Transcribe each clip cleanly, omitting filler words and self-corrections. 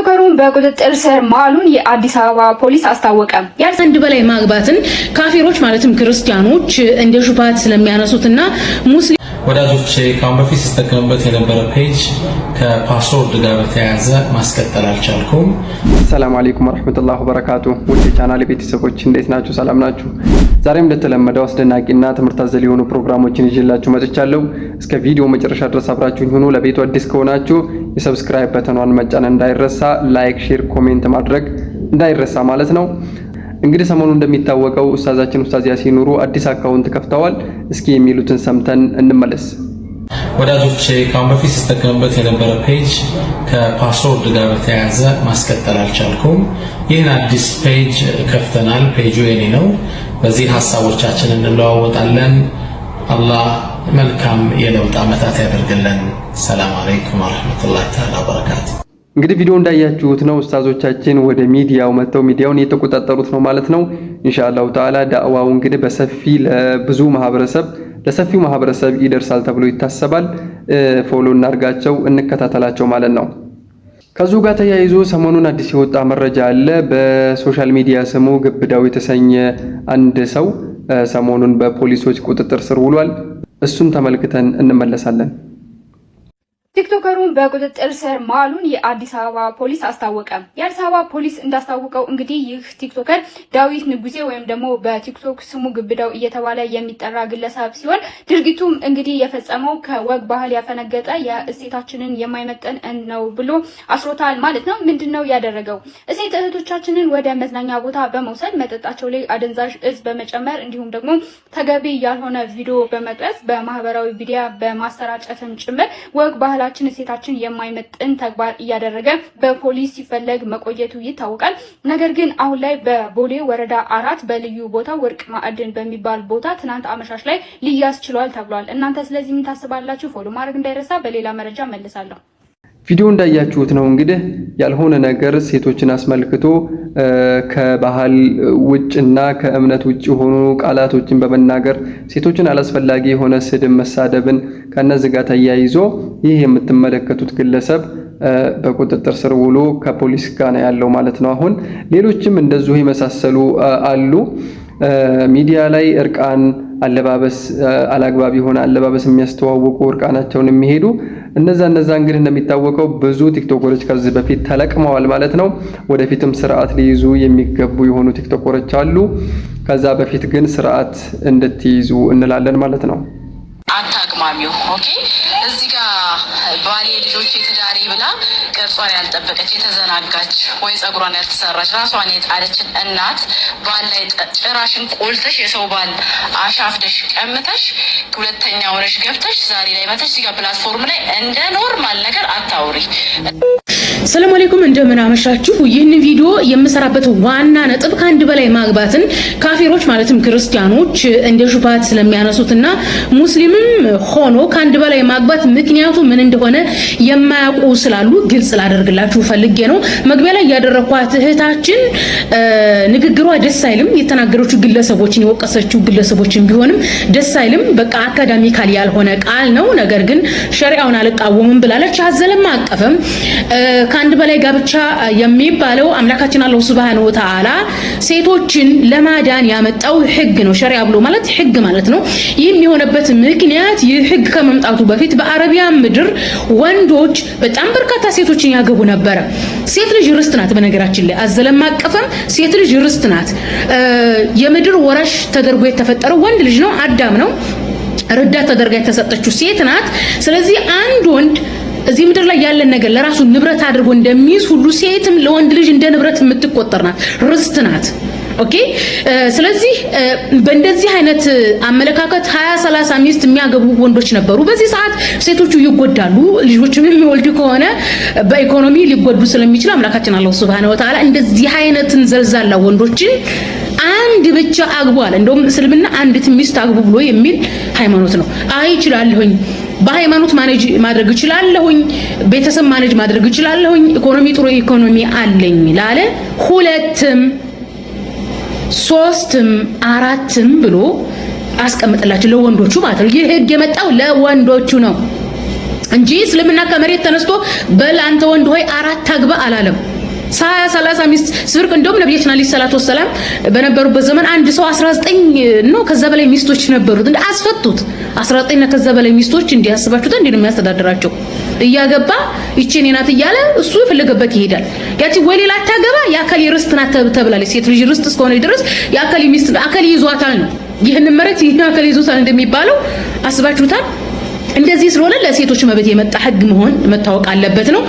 ቲክቶከሩን በቁጥጥር ስር ማሉን የአዲስ አበባ ፖሊስ አስታወቀ። ያልሰንድ በላይ ማግባትን ካፊሮች ማለትም ክርስቲያኖች እንደ ሹባት ስለሚያነሱትና ሙስሊም ወዳጆቼ ካሁን በፊት ሲስተካከሉበት የነበረ ፔጅ ከፓስወርድ ጋር በተያያዘ ማስቀጠል አልቻልኩም። ሰላም አለይኩም ወራህመቱላሂ ወበረካቱ። ውድ ቻናሌ ቤተሰቦች እንዴት ናችሁ? ሰላም ናችሁ? ዛሬም እንደተለመደው አስደናቂና ትምህርት አዘል የሆኑ ፕሮግራሞችን ይዤላችሁ መጥቻለሁ። እስከ ቪዲዮ መጨረሻ ድረስ አብራችሁኝ ሁኑ። ለቤቱ አዲስ ከሆናችሁ የሰብስክራይብ በተኗን መጫን እንዳይረሳ፣ ላይክ፣ ሼር፣ ኮሜንት ማድረግ እንዳይረሳ ማለት ነው። እንግዲህ ሰሞኑን እንደሚታወቀው ኡስታዛችን ኡስታዝ ያሲን ኑሩ አዲስ አካውንት ከፍተዋል። እስኪ የሚሉትን ሰምተን እንመለስ። ወዳጆቼ ካሁን በፊት ሲስተካከሉበት የነበረ ፔጅ ከፓስወርድ ጋር በተያያዘ ማስቀጠል አልቻልኩም። ይህን አዲስ ፔጅ ከፍተናል። ፔጁ የኔ ነው። በዚህ ሐሳቦቻችንን እንለዋወጣለን። አላህ መልካም የለውጥ ዓመታት ያደርግልን። ሰላም አለይኩም ወራህመቱላሂ ተዓላ ወበረካቱ። እንግዲህ ቪዲዮ እንዳያችሁት ነው ኡስታዞቻችን ወደ ሚዲያው መተው ሚዲያውን እየተቆጣጠሩት ነው ማለት ነው። ኢንሻአላሁ ተዓላ ዳዕዋው እንግዲህ በሰፊ ለሰፊው ማህበረሰብ ይደርሳል ተብሎ ይታሰባል። ፎሎ እናርጋቸው፣ እንከታተላቸው ማለት ነው። ከዚሁ ጋር ተያይዞ ሰሞኑን አዲስ የወጣ መረጃ አለ። በሶሻል ሚዲያ ስሙ ግብዳው የተሰኘ አንድ ሰው ሰሞኑን በፖሊሶች ቁጥጥር ስር ውሏል። እሱን ተመልክተን እንመለሳለን። ቲክቶከሩን በቁጥጥር ስር ማሉን የአዲስ አበባ ፖሊስ አስታወቀ። የአዲስ አበባ ፖሊስ እንዳስታወቀው እንግዲህ ይህ ቲክቶከር ዳዊት ንጉሴ ወይም ደግሞ በቲክቶክ ስሙ ግብዳው እየተባለ የሚጠራ ግለሰብ ሲሆን ድርጊቱም እንግዲህ የፈጸመው ከወግ ባህል ያፈነገጠ የእሴታችንን የማይመጠን ነው ብሎ አስሮታል ማለት ነው። ምንድነው ያደረገው? እሴት እህቶቻችንን ወደ መዝናኛ ቦታ በመውሰድ መጠጣቸው ላይ አደንዛዥ እጽ በመጨመር እንዲሁም ደግሞ ተገቢ ያልሆነ ቪዲዮ በመቅረጽ በማህበራዊ ሚዲያ በማሰራጨትም ጭምር ወግ ባህል እሴታችን የማይመጥን ተግባር እያደረገ በፖሊስ ሲፈለግ መቆየቱ ይታወቃል። ነገር ግን አሁን ላይ በቦሌ ወረዳ 4 በልዩ ቦታ ወርቅ ማዕድን በሚባል ቦታ ትናንት አመሻሽ ላይ ሊያዝ ችሏል ተብሏል። እናንተ ስለዚህ ምን ታስባላችሁ? ፎሎ ማድረግ እንዳይረሳ። በሌላ መረጃ መልሳለሁ። ቪዲዮ እንዳያችሁት ነው እንግዲህ ያልሆነ ነገር ሴቶችን አስመልክቶ ከባህል ውጭና ከእምነት ውጭ ሆኖ ቃላቶችን በመናገር ሴቶችን አላስፈላጊ የሆነ ስድብ መሳደብን ከነዚህ ጋር ተያይዞ ይህ የምትመለከቱት ግለሰብ በቁጥጥር ስር ውሎ ከፖሊስ ጋር ነው ያለው ማለት ነው። አሁን ሌሎችም እንደዚሁ የመሳሰሉ አሉ። ሚዲያ ላይ እርቃን አለባበስ አላግባብ የሆነ አለባበስ የሚያስተዋውቁ እርቃናቸውን የሚሄዱ እነዛ እንግዲህ እንደሚታወቀው ብዙ ቲክቶከሮች ከዚህ በፊት ተለቅመዋል ማለት ነው። ወደፊትም ስርዓት ሊይዙ የሚገቡ የሆኑ ቲክቶከሮች አሉ። ከዛ በፊት ግን ስርዓት እንድትይዙ እንላለን ማለት ነው። አታግማሚው ኦኬ። እዚህ ጋር ባሌ ልጆች የተዳሪ ብላ ቅርጿን ያልጠበቀች የተዘናጋች ወይ ጸጉሯን ያልተሰራች ራሷን የጣለችን እናት ባል ላይ ጭራሽን ቆልተሽ የሰው ባል አሻፍደሽ ቀምተሽ ሁለተኛ ሆነሽ ገብተሽ ዛሬ ላይ መተሽ እዚህ ጋር ፕላትፎርም ላይ እንደ ኖርማል ነገር አታውሪ። ሰላም አለይኩም እንደምን አመሻችሁ። ይህን ቪዲዮ የምሰራበት ዋና ነጥብ ከአንድ በላይ ማግባትን ካፊሮች ማለትም ክርስቲያኖች እንደ ሹባት ስለሚያነሱትና ሙስሊምም ሆኖ ከአንድ በላይ ማግባት ምክንያቱ ምን እንደሆነ የማያውቁ ስላሉ ግልጽ ላደርግላችሁ ፈልጌ ነው። መግቢያ ላይ ያደረኳት እህታችን ንግግሯ ደስ አይልም። የተናገረችው ግለሰቦችን የወቀሰችው ግለሰቦችን ቢሆንም ደስ አይልም። በቃ አካዳሚካል ያልሆነ ቃል ነው። ነገር ግን ሸሪዓውን አልቃወምም ብላለች። አዘለም አቀፈም ከአንድ በላይ ጋብቻ የሚባለው አምላካችን አላህ ሱብሃነሁ ወተዓላ ሴቶችን ለማዳን ያመጣው ህግ ነው። ሸሪዓ ብሎ ማለት ህግ ማለት ነው። ይህም የሆነበት ምክንያት ይህ ህግ ከመምጣቱ በፊት በአረቢያ ምድር ወንዶች በጣም በርካታ ሴቶችን ያገቡ ነበረ። ሴት ልጅ ርስት ናት። በነገራችን ላይ አዘለም አቀፈም ሴት ልጅ ርስት ናት። የምድር ወራሽ ተደርጎ የተፈጠረው ወንድ ልጅ ነው፣ አዳም ነው። ረዳት ተደርጋ የተሰጠችው ሴት ናት። ስለዚህ አንድ ወንድ እዚህ ምድር ላይ ያለን ነገር ለራሱ ንብረት አድርጎ እንደሚይዝ ሁሉ ሴትም ለወንድ ልጅ እንደ ንብረት የምትቆጠር ናት፣ ርስት ናት። ኦኬ። ስለዚህ በእንደዚህ አይነት አመለካከት 20-30 ሚስት የሚያገቡ ወንዶች ነበሩ። በዚህ ሰዓት ሴቶቹ ይጎዳሉ። ልጆችም የሚወልዱ ከሆነ በኢኮኖሚ ሊጎዱ ስለሚችል አምላካችን አላህ ሱብሃነሁ ወተዓላ እንደዚህ አይነትን ዘልዛላ ወንዶችን አንድ ብቻ አግቡ አለ። እንደውም እስልምና አንዲት ሚስት አግቡ ብሎ የሚል ሃይማኖት ነው። አይ ይችላልሁኝ በሃይማኖት ማኔጅ ማድረግ ይችላልሁኝ፣ ቤተሰብ ማኔጅ ማድረግ ይችላልሁኝ፣ ኢኮኖሚ ጥሩ ኢኮኖሚ አለኝ ላለ ሁለትም ሶስትም አራትም ብሎ አስቀምጥላችሁ ለወንዶቹ ማለት ነው። ይህ ህግ የመጣው ለወንዶቹ ነው እንጂ እስልምና ከመሬት ተነስቶ በል አንተ ወንድ ሆይ አራት አግባ አላለም። 30 ሚስት ስብርቅ እንደውም ነብያችን አለይሂ ሰላቱ ወሰለም በነበሩበት ዘመን አንድ ሰው 19 ነው ከዛ በላይ ሚስቶች ነበሩት እንደ አስፈቱት 19 እና ከዛ በላይ ሚስቶች እንዲያስባችሁት እንዴ ነው የሚያስተዳድራቸው እያገባ ይቺን ናት እያለ እሱ የፈለገበት ይሄዳል ያቺ ወሌላ ታገባ ያከሊ ርስት ናት ተብላለች ሴት ልጅ ርስት እስከሆነ ድረስ ያከሊ ሚስት አከሊ ይዟታል ነው ይሄን መረት ያከሊ ይዟታል እንደሚባለው አስባችሁታል እንደዚህ ስለሆነ ለሴቶች መብት የመጣ ህግ መሆን መታወቅ አለበት ነው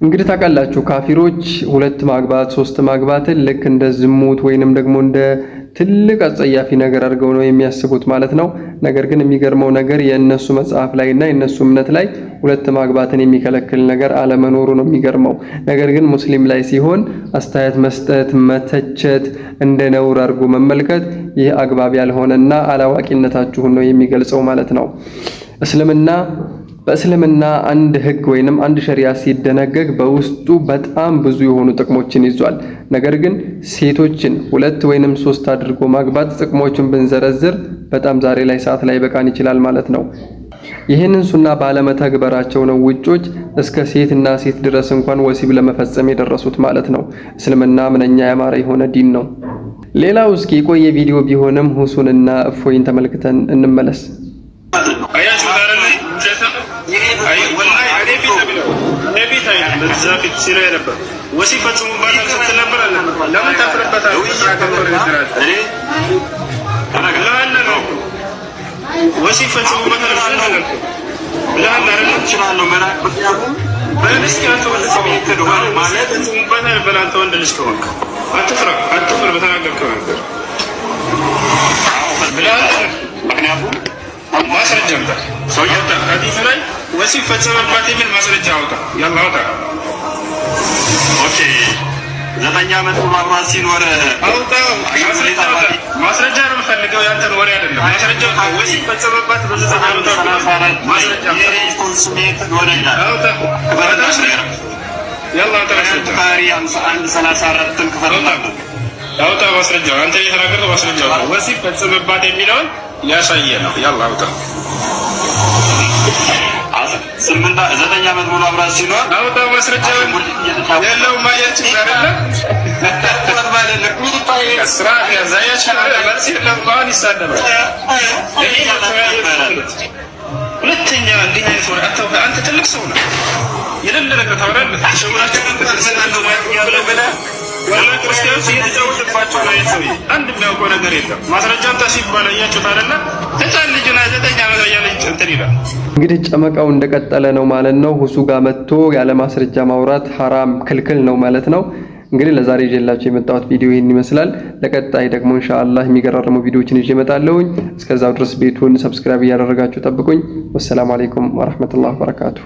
እንግዲህ ታውቃላችሁ ካፊሮች 2 ማግባት 3 ማግባትን ልክ እንደ ዝሙት ወይንም ደግሞ እንደ ትልቅ አጸያፊ ነገር አድርገው ነው የሚያስቡት ማለት ነው ነገር ግን የሚገርመው ነገር የእነሱ መጽሐፍ ላይና የእነሱ እምነት ላይ 2 ማግባትን የሚከለክል ነገር አለመኖሩ ነው የሚገርመው ነገር ግን ሙስሊም ላይ ሲሆን አስተያየት መስጠት መተቸት እንደ ነውር አድርጎ መመልከት ይህ አግባብ ያልሆነና አላዋቂነታችሁን ነው የሚገልጸው ማለት ነው በእስልምና አንድ ህግ ወይንም አንድ ሸሪዓ ሲደነገግ በውስጡ በጣም ብዙ የሆኑ ጥቅሞችን ይዟል ነገር ግን ሴቶችን 2 ወይንም 3 አድርጎ ማግባት ጥቅሞችን ብንዘረዝር በጣም ዛሬ ላይ ሰዓት ላይ በቃን ይችላል ማለት ነው ይህንን ሱና ባለመተግበራቸው ነው ውጮች እስከ ሴትና ሴት ድረስ እንኳን ወሲብ ለመፈጸም የደረሱት ማለት ነው እስልምና ምንኛ ያማረ የሆነ ዲን ነው ሌላው እስኪ የቆየ ቪዲዮ ቢሆንም ሁሱንና እፎይን ተመልክተን እንመለስ ወሲፈቱ ባታ ተተነበረ ለምን ተፈረበታ ወሲፈቱ ባታ ለምን አረጋችኋለሁ መላክ በያቁም በልስካቱ ወደሰሚከዱ ማለት ባታ በላንተ ወንድ ልጅ ከሆንክ አትፍራ በተናገርከው ነገር ምክንያቱም ማስረጃ ነበር ሰውየው ሐዲስ ላይ ወሲብ ፈጸመባት የሚል ማስረጃ አውጣ ያላ አውጣ ኦኬ 9 ዓመት ማግባት ሲኖር አውጣ ማስረጃ ነው የምፈልገው ያንተን ወሬ አይደለም ማስረጃው ወሲብ ፈጸመባት በ9 ዓመት ማስረጃ ኮንሱሜት ወለላ አውጣ ያላ አውጣ ታሪ 5134 ክፈልና አውጣ ማስረጃ አንተ የተናገርከው ማስረጃ ወሲብ ፈጸመባት የሚለውን ያሳየ ነው ያላ አውጣ 9 ዓመት ሙሉ አብራት ሲኖር አውጣ ማስረጃ ያለው ማያች አይደለ ስራ ያዛያች ማለት ለማን ይሳደባል ሁለተኛ እንዲህ አይነት ወሬ አንተ ትልቅ ሰው ነህ የሌለ ነገር ታወራለህ ተሸውራችሁ ተሰናለው ማለት ወላ ክርስቲያኖች እየተጫወቱባቸው ነው ያሰው አንድ የሚያውቀው ነገር የለም ማስረጃም ታሲባል ያያችሁት አይደለ ህፃን ልጅ ነው 9 ዓመት ያለች እንትን ይላል እንግዲህ ጨመቃው እንደቀጠለ ነው ማለት ነው ሁሱ ጋር መጥቶ ያለ ማስረጃ ማውራት ሐራም ክልክል ነው ማለት ነው እንግዲህ ለዛሬ ይዤላችሁ የመጣሁት ቪዲዮ ይሄን ይመስላል ለቀጣይ ደግሞ ኢንሻአላህ የሚገራረሙ ቪዲዮዎችን ይዤ እመጣለሁ እስከዛው ድረስ ቤቱን ሰብስክራይብ እያደረጋችሁ ጠብቁኝ ወሰላሙ አለይኩም ወራህመቱላሂ ወበረካቱሁ